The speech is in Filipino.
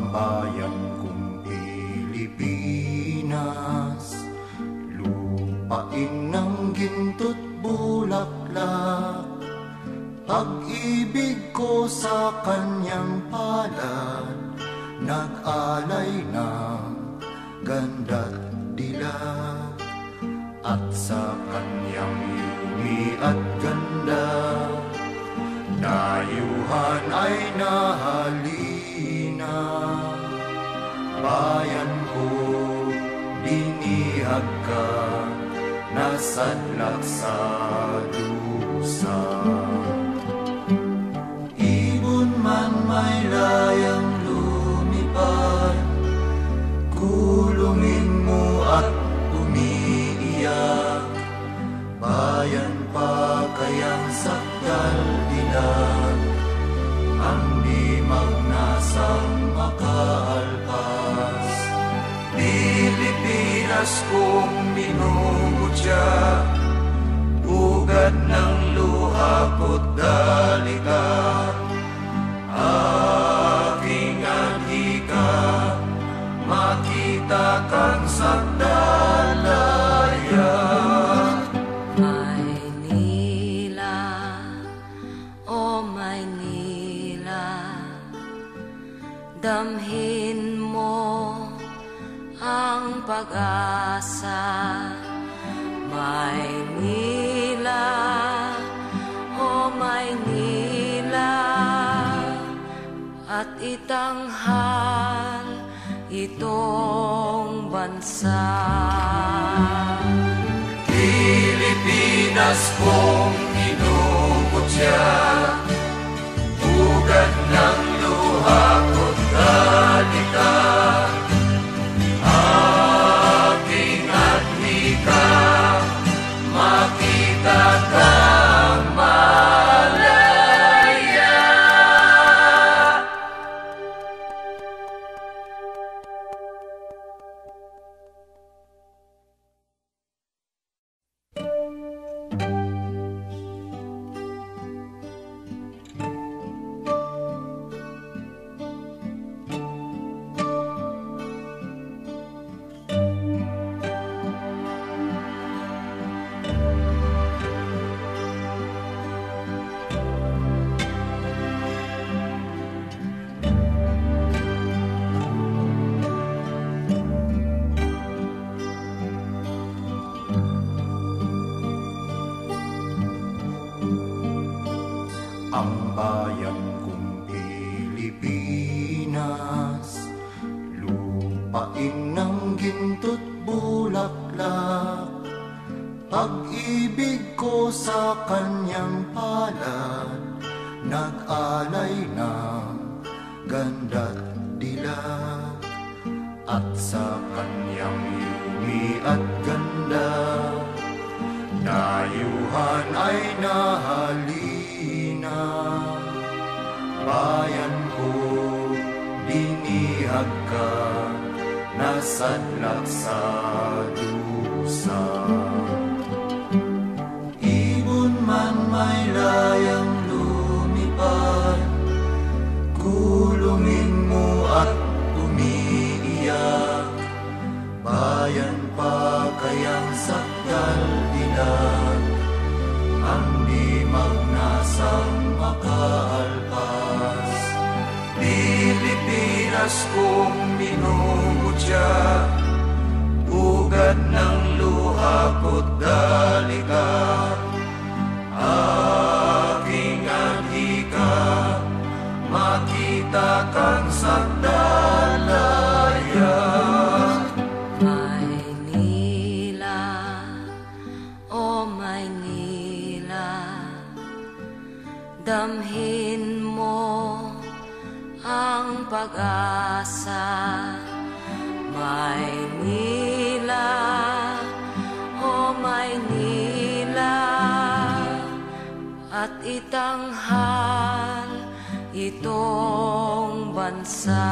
bayan kong Pilipinas, lupain ng ginto't bulaklak. Pag-ibig ko sa kanyang palad, nag-alay ng ganda't dilag. At sa kanyang yumi at ganda, dayuhan ay nahalina. Bayan ko, dinihag ka, nasadlak sa dusa. Ibon man may layang lumipad, kulungin mo at umiiyak. Bayan pa kayang sakdal dilag, ang di magnasang makaalpas. Pilipinas kong minumutya, ugat ng luha ko't dalika. Aking adhika, makita kang sakdalaya. Maynila, o Maynila, damhin mo ang pag-asa. Maynila, o Maynila, at itanghal itong bansa. Pilipinas kong minumutya, ugat ng luha ko't dalika. Aking adhika, makita kang malaya. Ang bayan kong Pilipinas, lupain ng ginto't bulaklak. Pag-ibig ko sa kanyang palad, nag-alay ng ganda't dilag. At sa kanyang yumi at ganda, dayuhan ay nahalina. Bayan ko, dinihag ka, nasadlak sa dusa. Ibon man may layang lumipad, kulungin mo at umiiyak. Bayan pa kayang sakdal dilag, ang di magnasang makaalpas. Pilipinas kong minumutya, ugat ng luha ko't dalika. Aking adhika, makita kang sakdalaya. Maynila, o Maynila, damhin mo ang pag-asa. Maynila, o Maynila, at itanghal itong bansa.